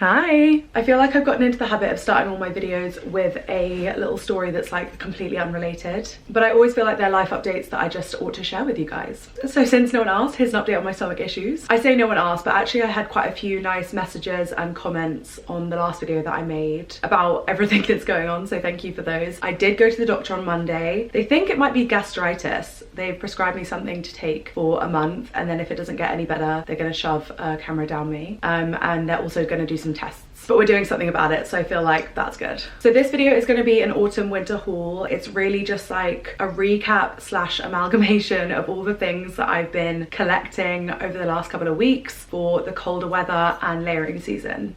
Hi! I feel like I've gotten into the habit of starting all my videos with a little story that's like completely unrelated, but I always feel like they're life updates that I just ought to share with you guys. So since no one asked, here's an update on my stomach issues. I say no one asked, but actually I had quite a few nice messages and comments on the last video that I made about everything that's going on, so thank you for those. I did go to the doctor on Monday. They think it might be gastritis. They've prescribed me something to take for a month, and then if it doesn't get any better, they're going to shove a camera down me, and they're also going to do some tests, but we're doing something about it, so I feel like that's good. So this video is going to be an autumn winter haul. It's really just like a recap slash amalgamation of all the things that I've been collecting over the last couple of weeks for the colder weather and layering season.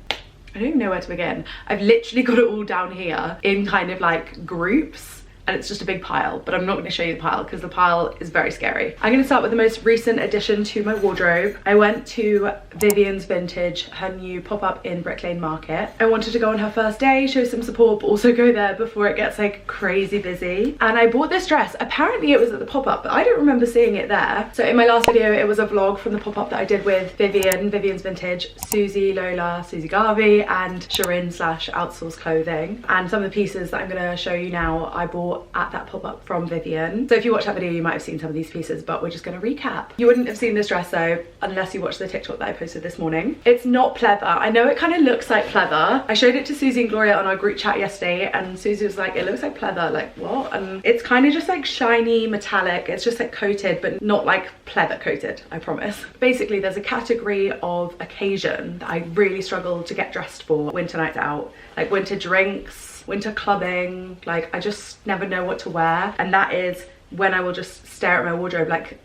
I don't even know where to begin. I've literally got it all down here in kind of like groups, and it's just a big pile, but I'm not going to show you the pile because the pile is very scary. I'm going to start with the most recent addition to my wardrobe. I went to Vivian's Vintage, her new pop-up in Brick Lane Market. I wanted to go on her first day, show some support, but also go there before it gets like crazy busy. And I bought this dress. Apparently it was at the pop-up, but I don't remember seeing it there. So in my last video, it was a vlog from the pop-up that I did with Vivian's Vintage, Susie, Lola, Susie Garvey, and Sharin slash Outsource Clothing. And some of the pieces that I'm going to show you now, I bought at that pop-up from Vivian. So if you watch that video, you might have seen some of these pieces, but we're just going to recap. You wouldn't have seen this dress though unless you watched the TikTok that I posted this morning. It's not pleather. I know it kind of looks like pleather. I showed it to Susie and Gloria on our group chat yesterday, and Susie was like, it looks like pleather. Like, what? And it's kind of just like shiny metallic. It's just like coated, but not like pleather coated, I promise. Basically, there's a category of occasion that I really struggle to get dressed for winter nights out, like winter drinks, winter clubbing. Like, I just never know what to wear, and that is when I will just stare at my wardrobe like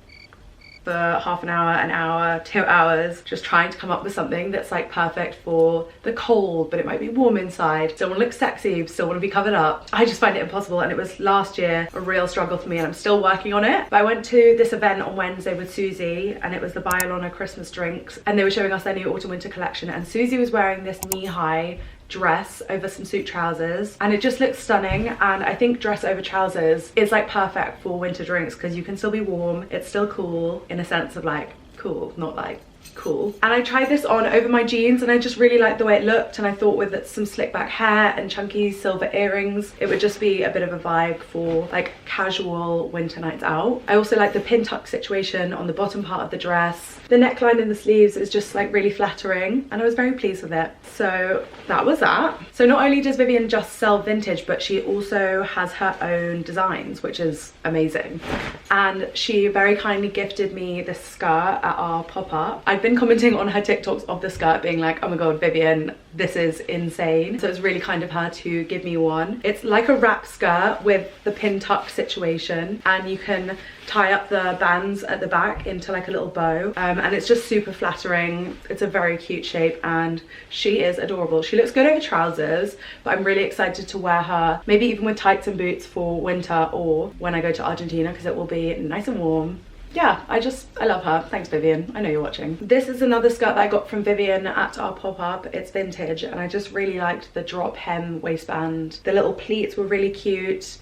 for half an hour, 2 hours, just trying to come up with something that's like perfect for the cold, but it might be warm inside. Still want to look sexy, still want to be covered up. I just find it impossible, and it was last year a real struggle for me, and I'm still working on it. But I went to this event on Wednesday with Susie, and it was the Biolana Christmas drinks, and they were showing us their new autumn winter collection, and Susie was wearing this knee-high dress over some suit trousers, and it just looks stunning. And I think dress over trousers is like perfect for winter drinks because you can still be warm, it's still cool in a sense of like cool, not like cool. And I tried this on over my jeans, and I just really liked the way it looked, and I thought with some slick back hair and chunky silver earrings, it would just be a bit of a vibe for like casual winter nights out. I also like the pin tuck situation on the bottom part of the dress. The neckline and the sleeves is just like really flattering, and I was very pleased with it. So that was that. So not only does Vivian just sell vintage, but she also has her own designs, which is amazing. And she very kindly gifted me this skirt at our pop-up. I've been commenting on her TikToks of the skirt being like, oh my god, Vivian, this is insane. So it's really kind of her to give me one. It's like a wrap skirt with the pin tuck situation, and you can tie up the bands at the back into like a little bow, and it's just super flattering. It's a very cute shape, and she is adorable. She looks good over trousers, but I'm really excited to wear her maybe even with tights and boots for winter, or when I go to Argentina, because it will be nice and warm. Yeah, I love her. Thanks, Vivian. I know you're watching. This is another skirt that I got from Vivian at our pop-up. It's vintage, and I just really liked the drop hem waistband. The little pleats were really cute.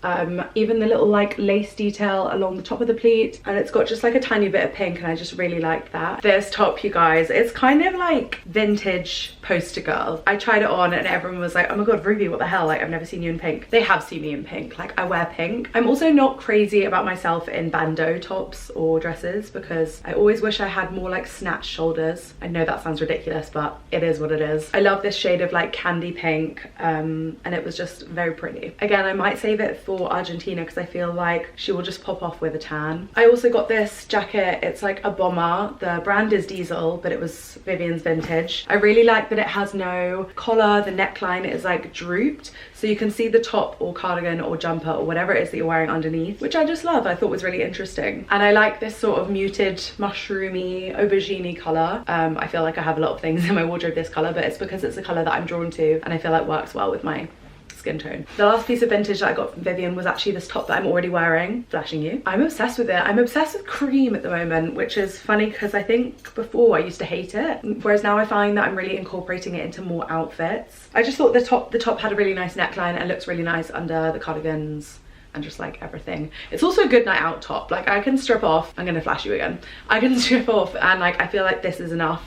Even the little like lace detail along the top of the pleat, and it's got just like a tiny bit of pink, and I just really liked that. This top, you guys, it's kind of like vintage poster girl. I tried it on, and everyone was like, oh my god, Ruby, what the hell? Like, I've never seen you in pink. They have seen me in pink. Like, I wear pink. I'm also not crazy about myself in bandeau tops or dresses, because I always wish I had more like snatched shoulders. I know that sounds ridiculous, but it is what it is. I love this shade of like candy pink, and it was just very pretty. Again, I might save it for Argentina because I feel like she will just pop off with a tan. I also got this jacket. It's like a bomber. The brand is Diesel, but it was Vivian's Vintage. I really like that it has no collar. The neckline is like drooped, so you can see the top or cardigan or jumper or whatever it is that you're wearing underneath, which I just love. I thought was really interesting. And I like this sort of muted mushroomy aubergine color. I feel like I have a lot of things in my wardrobe this color, but it's because it's a color that I'm drawn to, and I feel like works well with my skin tone. The last piece of vintage that I got from Vivian was actually this top that I'm already wearing, flashing you. I'm obsessed with it. I'm obsessed with cream at the moment, which is funny because I think before I used to hate it, whereas now I find that I'm really incorporating it into more outfits. I just thought the top had a really nice neckline and looks really nice under the cardigans and just like everything. It's also a good night out top. Like, I can strip off, I'm gonna flash you again. I can strip off, and like I feel like this is enough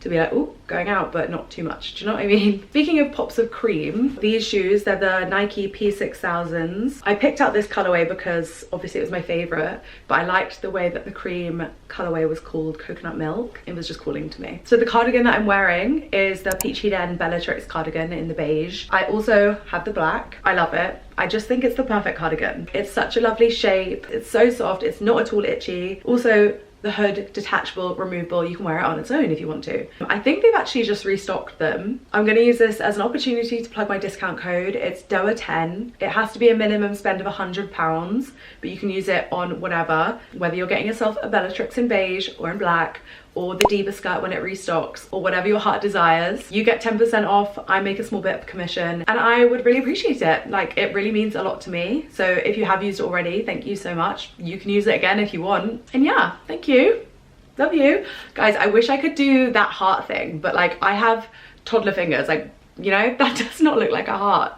to be like, oh, going out, but not too much. Do you know what I mean? Speaking of pops of cream, these shoes, they're the Nike P6000s. I picked out this colorway because obviously it was my favorite, but I liked the way that the cream colorway was called coconut milk. It was just calling to me. So the cardigan that I'm wearing is the Peachy Den Bellatrix cardigan in the beige. I also have the black. I love it. I just think it's the perfect cardigan. It's such a lovely shape. It's so soft. It's not at all itchy. Also, the hood, detachable, removable, you can wear it on its own if you want to. I think they've actually just restocked them. I'm going to use this as an opportunity to plug my discount code. It's DOA10. It has to be a minimum spend of £100, but you can use it on whatever, whether you're getting yourself a Bellatrix in beige or in black, or the Diva skirt when it restocks, or whatever your heart desires. You get 10% off, I make a small bit of commission, and I would really appreciate it. Like, it really means a lot to me. So if you have used it already, thank you so much. You can use it again if you want. And yeah, thank you. Love you. Guys, I wish I could do that heart thing, but like, I have toddler fingers, like, you know, that does not look like a heart.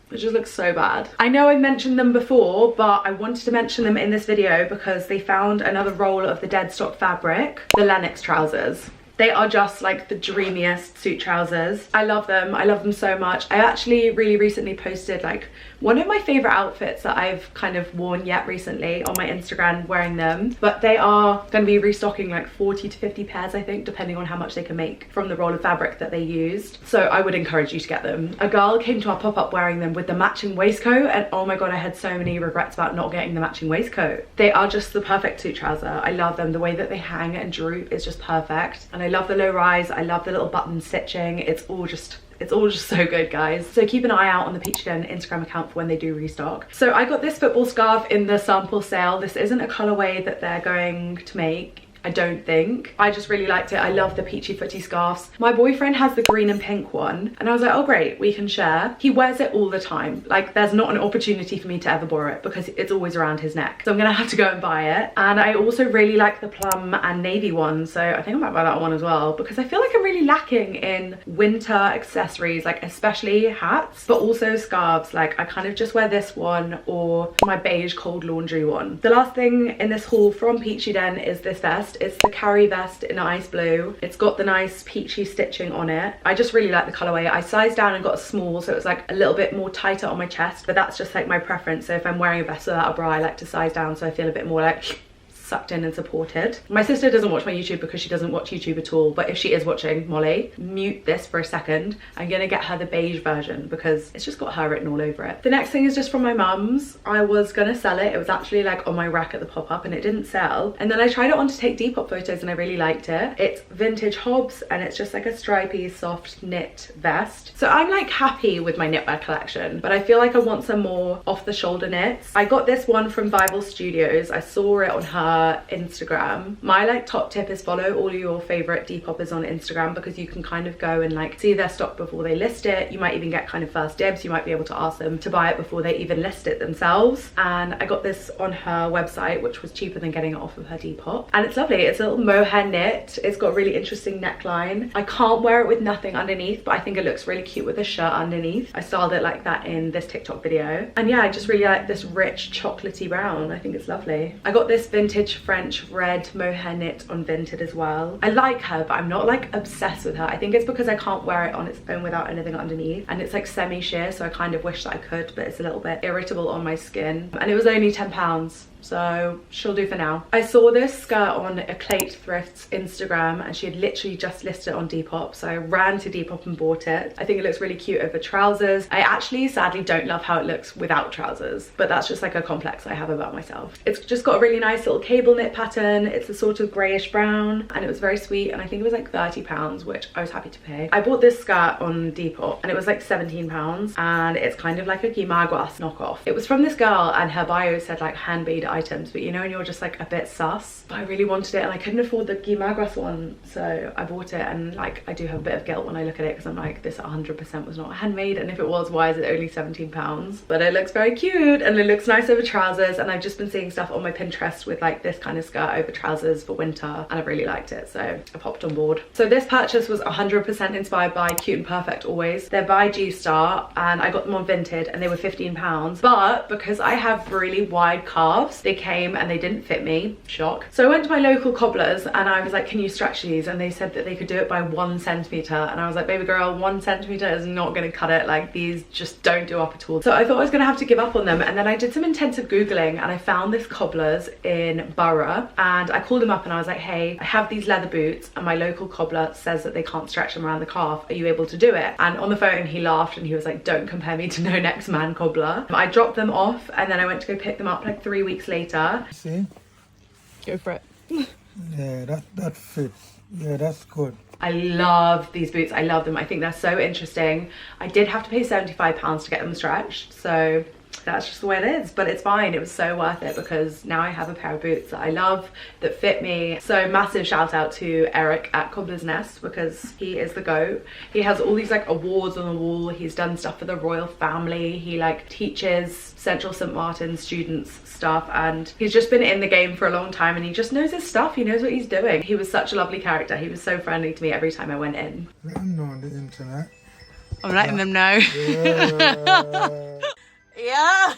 It just looks so bad. I know I've mentioned them before, but I wanted to mention them in this video because they found another roll of the dead stock fabric, the Lennox trousers. They are just like the dreamiest suit trousers. I love them. I love them so much. I actually really recently posted like one of my favorite outfits that I've kind of worn yet recently on my Instagram wearing them, but they are going to be restocking like 40 to 50 pairs, I think, depending on how much they can make from the roll of fabric that they used. So I would encourage you to get them. A girl came to our pop-up wearing them with the matching waistcoat, and oh my god, I had so many regrets about not getting the matching waistcoat. They are just the perfect suit trouser. I love them. The way that they hang and droop is just perfect, and I love the low rise. I love the little button stitching. It's all just so good, guys. So keep an eye out on the Peachy Den Instagram account for when they do restock. So I got this football scarf in the sample sale. This isn't a colorway that they're going to make, I don't think. I just really liked it. I love the peachy footy scarves. My boyfriend has the green and pink one, and I was like, oh great, we can share. He wears it all the time. Like, there's not an opportunity for me to ever borrow it because it's always around his neck. So I'm gonna have to go and buy it. And I also really like the plum and navy one, so I think I might buy that one as well, because I feel like I'm really lacking in winter accessories, like especially hats, but also scarves. Like, I kind of just wear this one or my beige cold laundry one. The last thing in this haul from Peachy Den is this vest. It's the carry vest in ice blue. It's got the nice peachy stitching on it. I just really like the colorway. I sized down and got a small, so it was like a little bit more tighter on my chest, but that's just like my preference. So if I'm wearing a vest without a bra, I like to size down so I feel a bit more like sucked in and supported. My sister doesn't watch my YouTube because she doesn't watch YouTube at all, but if she is watching, Molly, mute this for a second. I'm gonna get her the beige version because it's just got her written all over it. The next thing is just from my mum's. I was gonna sell it. It was actually like on my rack at the pop-up and it didn't sell. And then I tried it on to take depop photos and I really liked it. It's vintage Hobbs and it's just like a stripy soft knit vest. So I'm like happy with my knitwear collection, but I feel like I want some more off the shoulder knits. I got this one from Bible Studios. I saw it on her Instagram. My like top tip is follow all your favorite depoppers on Instagram because you can kind of go and like see their stock before they list it. You might even get kind of first dibs. You might be able to ask them to buy it before they even list it themselves. And I got this on her website, which was cheaper than getting it off of her Depop. And it's lovely. It's a little mohair knit. It's got a really interesting neckline. I can't wear it with nothing underneath, but I think it looks really cute with a shirt underneath. I styled it like that in this TikTok video. And yeah, I just really like this rich chocolatey brown. I think it's lovely. I got this vintage French red mohair knit on Vinted as well. I like her, but I'm not like obsessed with her. I think it's because I can't wear it on its own without anything underneath, and it's like semi sheer, so I kind of wish that I could, but it's a little bit irritable on my skin. And it was only £10, so she'll do for now. I saw this skirt on a Clayt Thrift's Instagram and she had literally just listed it on Depop, so I ran to Depop and bought it. I think it looks really cute over trousers. I actually sadly don't love how it looks without trousers, but that's just like a complex I have about myself. It's just got a really nice little cable knit pattern. It's a sort of greyish brown and it was very sweet, and I think it was like £30, which I was happy to pay. I bought this skirt on Depop and it was like £17, and it's kind of like a Gimaguas knockoff. It was from this girl and her bio said like handmade items, but you know when you're just like a bit sus. But I really wanted it and I couldn't afford the Gimaguas one, so I bought it. And like, I do have a bit of guilt when I look at it because I'm like, this 100% was not handmade, and if it was, why is it only £17? But it looks very cute and it looks nice over trousers, and I've just been seeing stuff on my Pinterest with like this kind of skirt over trousers for winter, and I really liked it, so I popped on board. So this purchase was 100% inspired by Cute and Perfect always. They're by G-Star and I got them on Vinted and they were £15, but because I have really wide calves, Gimaguas. They came and they didn't fit me, shock. So I went to my local cobblers and I was like, can you stretch these? And they said that they could do it by 1 centimeter. And I was like, baby girl, 1 centimeter is not gonna cut it. Like, these just don't do up at all. So I thought I was gonna have to give up on them. And then I did some intensive Googling and I found this cobbler's in Borough, and I called him up and I was like, hey, I have these leather boots and my local cobbler says that they can't stretch them around the calf. Are you able to do it? And on the phone he laughed and he was like, don't compare me to no next man cobbler. I dropped them off and then I went to go pick them up like 3 weeks later. See? Go for it. Yeah, that fits. Yeah, that's good. I love these boots. I love them. I think they're so interesting. I did have to pay £75 to get them stretched, so that's just the way it is, but it's fine. It was so worth it because now I have a pair of boots that I love, that fit me. So massive shout out to Eric at Cobbler's Nest because he is the GOAT. He has all these like awards on the wall. He's done stuff for the royal family. He like teaches Central St. Martin's students stuff, and he's just been in the game for a long time and he just knows his stuff. He knows what he's doing. He was such a lovely character. He was so friendly to me every time I went in. Let them know on the internet. I'm letting them know. Yeah. Yeah.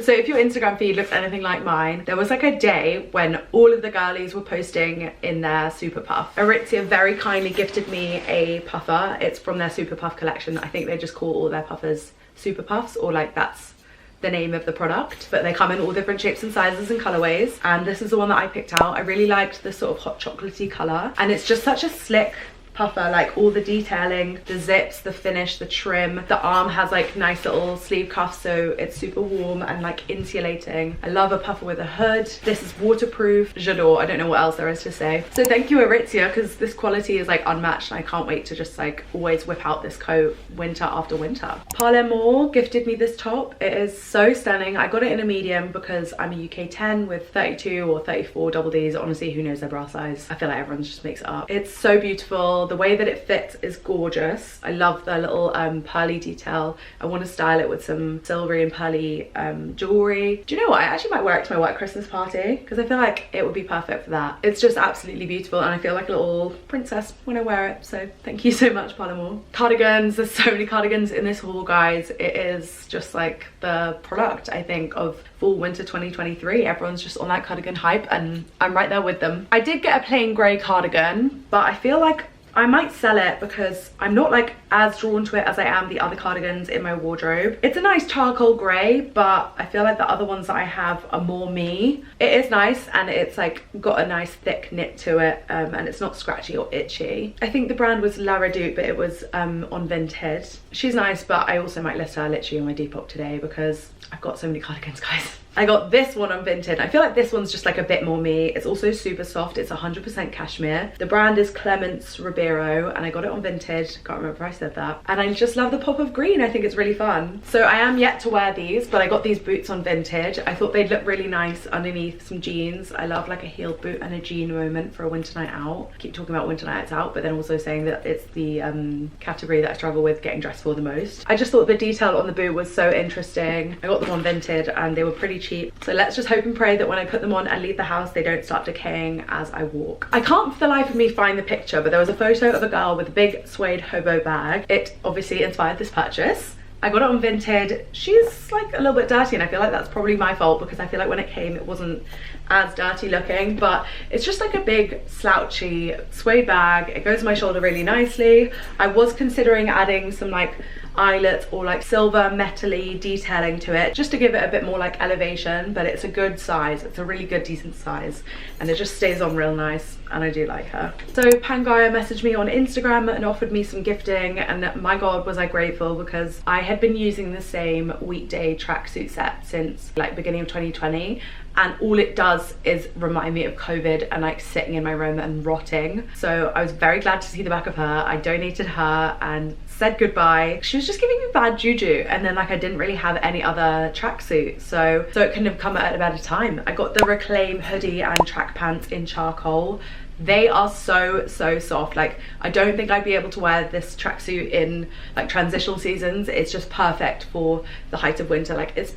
So if your Instagram feed looks anything like mine, there was like a day when all of the girlies were posting in their super puff. Aritzia very kindly gifted me a puffer. It's from their super puff collection. I think they just call all their puffers super puffs, or like that's the name of the product, but they come in all different shapes and sizes and colorways, and this is the one that I picked out. I really liked the sort of hot chocolatey color, and it's just such a slick puffer, like all the detailing, the zips, the finish, the trim. The arm has like nice little sleeve cuffs, so it's super warm and like insulating. I love a puffer with a hood. This is waterproof. J'adore. I don't know what else there is to say. So thank you Aritzia, because this quality is like unmatched and I can't wait to just like always whip out this coat winter after winter. Parlemore gifted me this top. It is so stunning. I got it in a medium because I'm a UK 10 with 32 or 34 double Ds. Honestly, who knows their bra size? I feel like everyone just makes it up. It's so beautiful. The way that it fits is gorgeous. I love the little pearly detail. I want to style it with some silvery and pearly jewelry. Do you know what? I actually might wear it to my work Christmas party because I feel like it would be perfect for that. It's just absolutely beautiful and I feel like a little princess when I wear it. So thank you so much, Parlemore. Cardigans. There's so many cardigans in this haul, guys. It is just like the product, I think, of fall winter 2023. Everyone's just on that cardigan hype and I'm right there with them. I did get a plain grey cardigan, but I feel like I might sell it because I'm not like as drawn to it as I am the other cardigans in my wardrobe. It's a nice charcoal grey, but I feel like the other ones that I have are more me. It is nice and it's like got a nice thick knit to it, and it's not scratchy or itchy. I think the brand was La Redoute, but it was on Vinted. She's nice, but I also might list her literally on my Depop today because I've got so many cardigans, guys. I got this one on Vinted. I feel like this one's just like a bit more me. It's also super soft. It's 100% cashmere. The brand is Clemence Ribeiro and I got it on Vinted. Can't remember if I said that. And I just love the pop of green. I think it's really fun. So I am yet to wear these, but I got these boots on Vinted. I thought they'd look really nice underneath some jeans. I love like a heeled boot and a jean moment for a winter night out. I keep talking about winter nights out, but then also saying that it's the category that I struggle with getting dressed for the most. I just thought the detail on the boot was so interesting. I got them on Vinted and they were pretty cheap. So let's just hope and pray that when I put them on and leave the house, they don't start decaying as I walk. I can't for the life of me find the picture, but there was a photo of a girl with a big suede hobo bag. It obviously inspired this purchase. I got it on Vinted. She's like a little bit dirty and I feel like that's probably my fault because I feel like when it came it wasn't as dirty looking, but it's just like a big slouchy suede bag. It goes on my shoulder really nicely. I was considering adding some like eyelets or like silver metally detailing to it just to give it a bit more like elevation, but it's a good size. It's a really good decent size and it just stays on real nice and I do like her. So Pangaya messaged me on Instagram and offered me some gifting, and my god was I grateful because I had been using the same weekday tracksuit set since like beginning of 2020 and all it does is remind me of COVID and like sitting in my room and rotting. So I was very glad to see the back of her. I donated her and said goodbye. She was just giving me bad juju, and then like I didn't really have any other tracksuit, so it couldn't have come at a better time. I got the Reclaim hoodie and track pants in charcoal. They are so soft. Like I don't think I'd be able to wear this tracksuit in like transitional seasons. It's just perfect for the height of winter. Like it's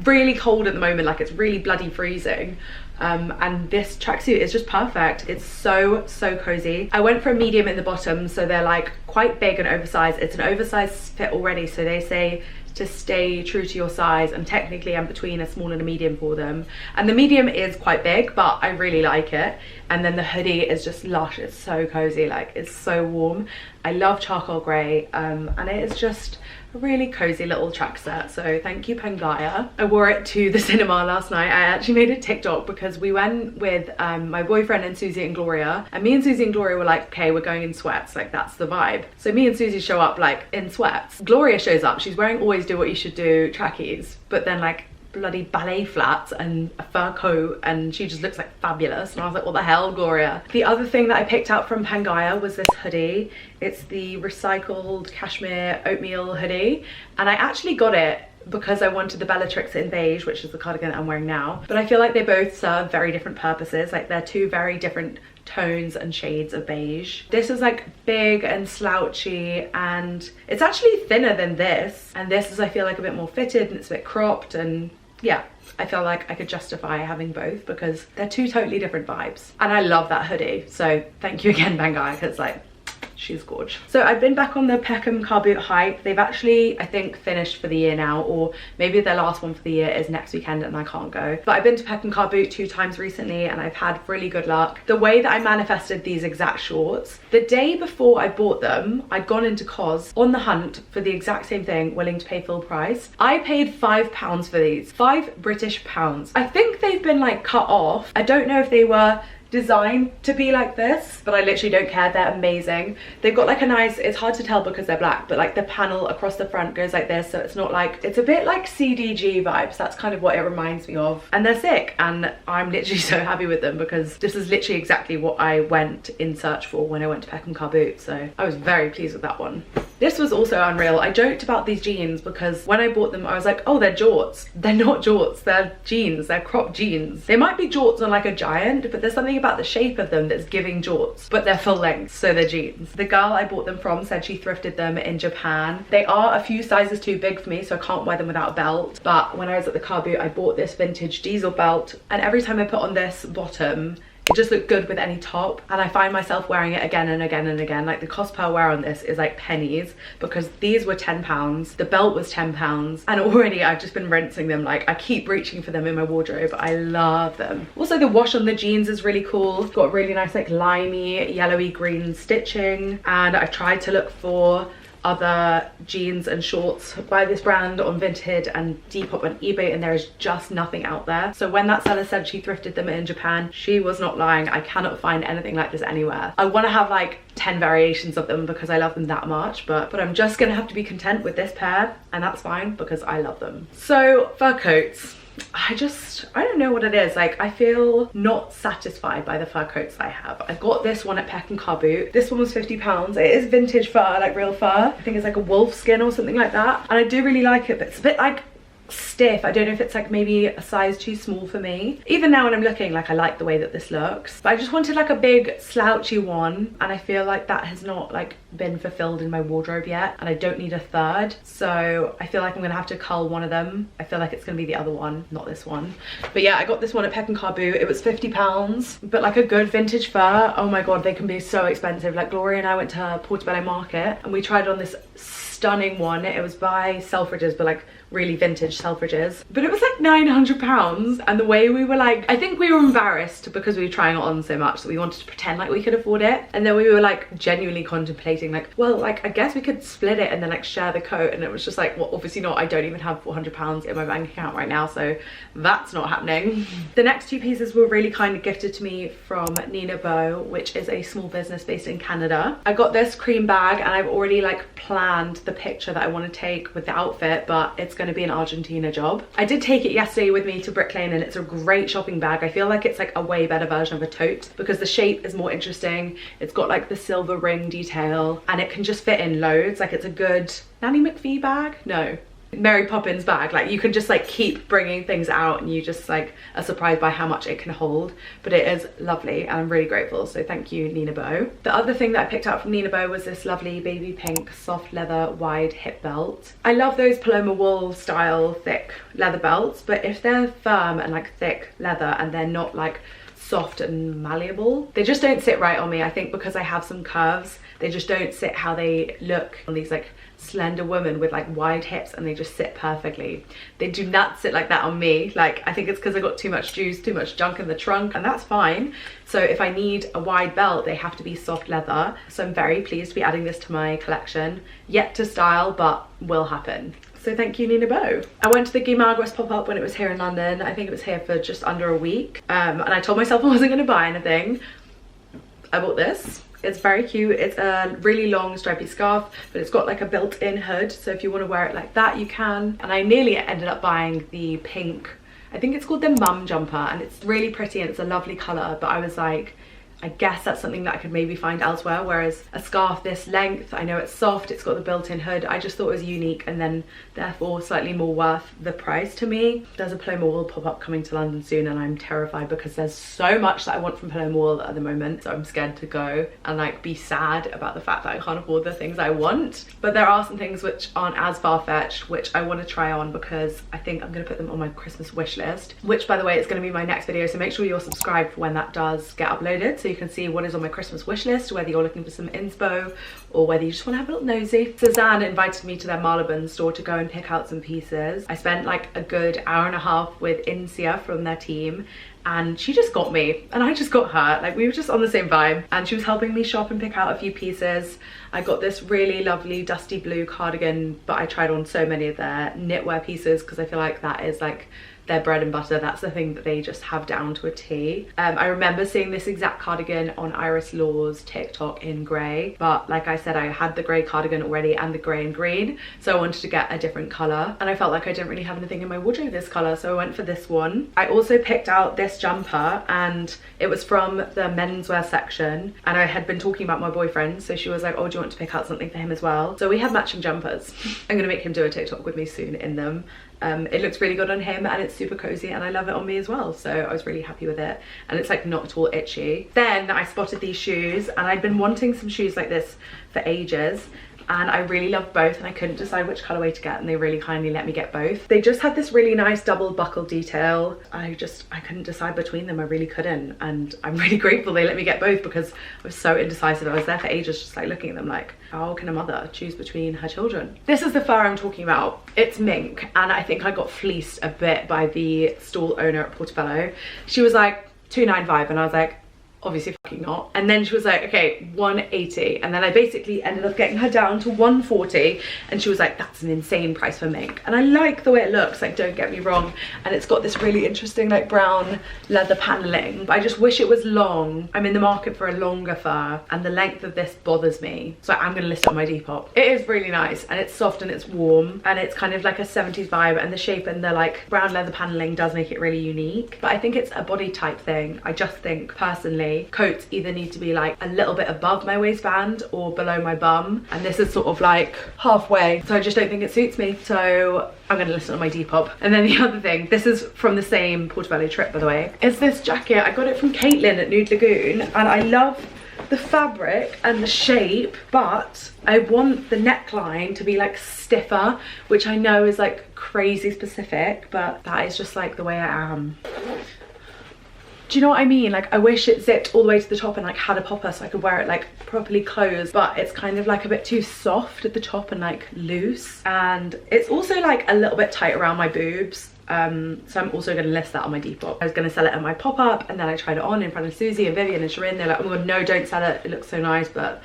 really cold at the moment, like it's really bloody freezing, and this tracksuit is just perfect. It's so cozy. I went for a medium in the bottom, so they're like quite big and oversized. It's an oversized fit already, so they say to stay true to your size, and technically I'm between a small and a medium for them, and the medium is quite big but I really like it. And then the hoodie is just lush, it's so cozy, like it's so warm. I love charcoal grey, and it is just a really cozy little tracksuit, so thank you Pangaea. I wore it to the cinema last night. I actually made a TikTok because we went with my boyfriend and Susie and Gloria, and me and Susie and Gloria were like, okay, we're going in sweats, like that's the vibe. So me and Susie show up like in sweats. Gloria shows up, she's wearing always do what you should do trackies, but then like bloody ballet flats and a fur coat, and she just looks like fabulous. And I was like, what the hell, Gloria? The other thing that I picked out from Pangaea was this hoodie. It's the recycled cashmere oatmeal hoodie, and I actually got it because I wanted the Bellatrix in beige, which is the cardigan I'm wearing now. But I feel like they both serve very different purposes. Like they're two very different tones and shades of beige. This is like big and slouchy, and it's actually thinner than this. And this is, I feel like, a bit more fitted, and it's a bit cropped, and yeah, I feel like I could justify having both because they're two totally different vibes. And I love that hoodie. So thank you again, Pangaea, because like, she's gorgeous. So I've been back on the Peckham car boot hype. They've actually, I think, finished for the year now, or maybe their last one for the year is next weekend and I can't go. But I've been to Peckham car boot 2 times recently and I've had really good luck. The way that I manifested these exact shorts, the day before I bought them, I'd gone into Cos on the hunt for the exact same thing, willing to pay full price. I paid £5 for these, £5 British. I think they've been like cut off. I don't know if they were designed to be like this, but I literally don't care. They're amazing. They've got like a nice, it's hard to tell because they're black, but like the panel across the front goes like this, so it's not like, it's a bit like CDG vibes. That's kind of what it reminds me of, and they're sick, and I'm literally so happy with them because this is literally exactly what I went in search for when I went to Peckham car boot, so I was very pleased with that one. This was also unreal. I joked about these jeans because when I bought them I was like, oh, they're jorts. They're not jorts, they're jeans, they're cropped jeans. They might be jorts on like a giant, but there's something about the shape of them that's giving jorts, but they're full length, so they're jeans. The girl I bought them from said she thrifted them in Japan. They are a few sizes too big for me, so I can't wear them without a belt, but when I was at the car boot I bought this vintage diesel belt, and every time I put on this bottom it just looked good with any top, and I find myself wearing it again and again and again. Like the cost per wear on this is like pennies because these were £10, the belt was £10, and already I've just been rinsing them. Like I keep reaching for them in my wardrobe. I love them. Also the wash on the jeans is really cool. It's got really nice like limey yellowy green stitching, and I've tried to look for other jeans and shorts by this brand on Vinted and Depop and eBay, and there is just nothing out there. So when that seller said she thrifted them in Japan, she was not lying. I cannot find anything like this anywhere. I want to have like 10 variations of them because I love them that much, but I'm just gonna have to be content with this pair, and that's fine because I love them. So fur coats, I don't know what it is. Like I feel not satisfied by the fur coats I have. I got this one at Peckham car boot. This one was £50. It is vintage fur, like real fur. I think it's like a wolf skin or something like that, and I do really like it, but it's a bit like stiff. I don't know if it's like maybe a size too small for me. Even now when I'm looking, like I like the way that this looks, but I just wanted like a big slouchy one, and I feel like that has not like been fulfilled in my wardrobe yet, and I don't need a third, so I feel like I'm gonna have to cull one of them. I feel like it's gonna be the other one, not this one. But yeah, I got this one at Peckham car boot. It was £50, but like a good vintage fur, oh my god, they can be so expensive. Like Gloria and I went to Portobello Market and we tried on this stunning one. It was by Selfridges, but like really vintage Selfridges, but it was like £900, and the way we were like, I think we were embarrassed because we were trying it on so much that we wanted to pretend like we could afford it, and then we were like genuinely contemplating like, well, like I guess we could split it and then like share the coat, and it was just like, well, obviously not. I don't even have £400 in my bank account right now, so that's not happening. The next 2 pieces were really kind of gifted to me from Nina Bow, which is a small business based in Canada. I got this cream bag and I've already like planned the picture that I want to take with the outfit, but it's going to be an Argentina job. I did take it yesterday with me to Brick Lane, and it's a great shopping bag. I feel like it's like a way better version of a tote because the shape is more interesting. It's got like the silver ring detail, and it can just fit in loads. Like it's a good Nanny McPhee bag? No, Mary Poppins bag. Like you can just like keep bringing things out and you just like are surprised by how much it can hold. But it is lovely and I'm really grateful, so thank you, Nina Bow. The other thing that I picked up from Nina Bow was this lovely baby pink soft leather wide hip belt. I love those Paloma wool style thick leather belts, but if they're firm and like thick leather and they're not like soft and malleable. They just don't sit right on me. I think because I have some curves, they just don't sit how they look on these like slender women with like wide hips, and they just sit perfectly. They do not sit like that on me. Like, I think it's because I got too much juice, too much junk in the trunk, and that's fine. So if I need a wide belt, they have to be soft leather. So I'm very pleased to be adding this to my collection. Yet to style, but will happen. So thank you, Nina Bow. I went to the Gimaguas pop-up when it was here in London. I think it was here for just under a week. And I told myself I wasn't gonna buy anything. I bought this. It's very cute. It's a really long stripy scarf, but it's got like a built-in hood. So if you want to wear it like that, you can. And I nearly ended up buying the pink, I think it's called the mum jumper, and it's really pretty and it's a lovely color. But I was like, I guess that's something that I could maybe find elsewhere, whereas a scarf this length, I know it's soft, it's got the built-in hood. I just thought it was unique, and then therefore slightly more worth the price to me. There's a Paloma Wool pop-up coming to London soon, and I'm terrified because there's so much that I want from Paloma Wool at the moment, so I'm scared to go and like be sad about the fact that I can't afford the things I want. But there are some things which aren't as far-fetched, which I want to try on, because I think I'm going to put them on my Christmas wish list, which by the way is going to be my next video, so make sure you're subscribed for when that does get uploaded, so you can see what is on my Christmas wish list, whether you're looking for some inspo or whether you just want to have a little nosy. Suzanne invited me to their Marylebone store to go and pick out some pieces. I spent like a good hour and a half with Insia from their team, and she just got me and I just got her. Like, we were just on the same vibe, and she was helping me shop and pick out a few pieces. I got this really lovely dusty blue cardigan, but I tried on so many of their knitwear pieces because I feel like that is like their bread and butter. That's the thing that they just have down to a T. I remember seeing this exact cardigan on Iris Law's TikTok in grey, but like I said, I had the grey cardigan already and the grey and green, so I wanted to get a different colour, and I felt like I didn't really have anything in my wardrobe this colour, so I went for this one. I also picked out this jumper, and it was from the menswear section, and I had been talking about my boyfriend, so she was like, oh, do you want to pick out something for him as well? So we have matching jumpers. I'm gonna make him do a TikTok with me soon in them. It looks really good on him, and it's super cozy, and I love it on me as well, so I was really happy with it, and it's like not at all itchy. Then I spotted these shoes, and I'd been wanting some shoes like this for ages, and I really love both, and I couldn't decide which colorway to get, and they really kindly let me get both. They just had this really nice double buckle detail. I couldn't decide between them. I really couldn't, and I'm really grateful they let me get both because I was so indecisive. I was there for ages just like looking at them like, how can a mother choose between her children? This is the fur I'm talking about. It's mink, and I think I got fleeced a bit by the stall owner at Portobello. She was like $295, and I was like, obviously fucking not. And then she was like, okay, 180, and then I basically ended up getting her down to 140, and she was like, that's an insane price for mink. And I like the way it looks, like, don't get me wrong, and it's got this really interesting like brown leather paneling, but I just wish it was long. I'm in the market for a longer fur, and the length of this bothers me, so I'm gonna list it on my Depop. It is really nice, and it's soft and it's warm, and it's kind of like a 70s vibe, and the shape and the like brown leather paneling does make it really unique. But I think it's a body type thing. I just think personally coats either need to be like a little bit above my waistband or below my bum, and this is sort of like halfway, so I just don't think it suits me, so I'm gonna listen on my Depop. And then the other thing, this is from the same Portobello trip, by the way, is this jacket. I got it from Caitlin at Nude Lagoon, and I love the fabric and the shape, but I want the neckline to be like stiffer, which I know is like crazy specific, but that is just like the way I am. Do you know what I mean? Like, I wish it zipped all the way to the top and like had a popper so I could wear it like properly closed, but it's kind of like a bit too soft at the top and like loose, and it's also like a little bit tight around my boobs. So I'm also going to list that on my Depop. I was going to sell it at my pop-up, and then I tried it on in front of Susie and Vivian and Shirin. They're like, oh my god, no, don't sell it, it looks so nice, but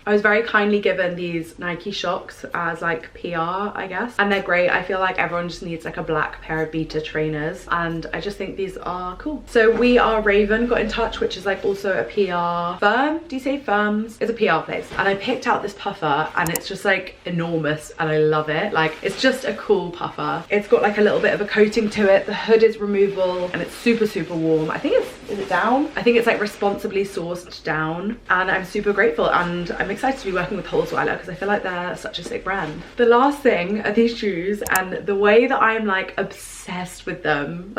I was very kindly given these Nike Shocks as like PR, I guess, and they're great. I feel like everyone just needs like a black pair of Beta trainers, and I just think these are cool. So We Are Raven got in touch, which is like also a PR firm. Do you say firms? It's a PR place, and I picked out this puffer, and it's just like enormous, and I love it. Like, it's just a cool puffer. It's got like a little bit of a coating to it. The hood is removable, and it's super warm. I think is it down? I think it's like responsibly sourced down, and I'm super grateful, and I'm excited to be working with Holzweiler because I feel like they're such a sick brand. The last thing are these shoes, and the way that I'm like obsessed with them,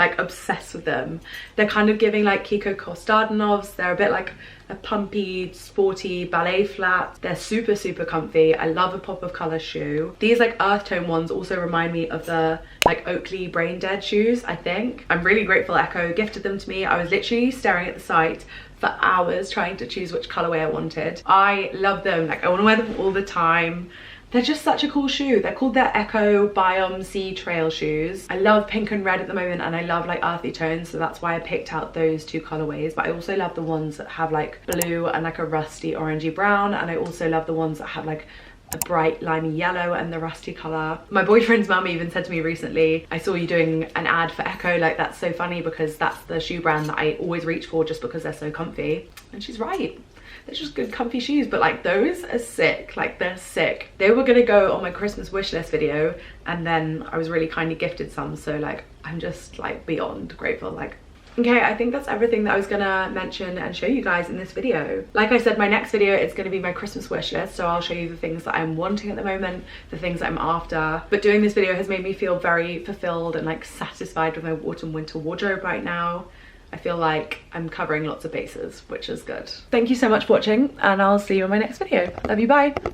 they're kind of giving like Kiko Kostadynovs. They're a bit like a pumpy, sporty ballet flat. They're super, super comfy. I love a pop of colour shoe. These like earth tone ones also remind me of the like Oakley Brain Dead shoes, I think. I'm really grateful Echo gifted them to me. I was literally staring at the site for hours trying to choose which colorway I wanted. I love them. Like I want to wear them all the time. They're just such a cool shoe. They're called their Echo Biome Sea Trail shoes. I love pink and red at the moment, and I love like earthy tones, so that's why I picked out those two colorways. But I also love the ones that have like blue and like a rusty orangey brown, and I also love the ones that have like a bright limey yellow and the rusty color. My boyfriend's mum even said to me recently, I saw you doing an ad for Echo, like that's so funny because that's the shoe brand that I always reach for just because they're so comfy. And she's right. They're just good comfy shoes, but like those are sick. Like they're sick. They were gonna go on my Christmas wish list video, and then I was really kindly gifted some, so like I'm just like beyond grateful. Like, okay, I think that's everything that I was gonna mention and show you guys in this video. Like I said, my next video is gonna be my Christmas wish list, so I'll show you the things that I'm wanting at the moment, the things that I'm after. But doing this video has made me feel very fulfilled and like satisfied with my autumn winter wardrobe right now. I feel like I'm covering lots of bases, which is good. Thank you so much for watching, and I'll see you in my next video. Love you, bye.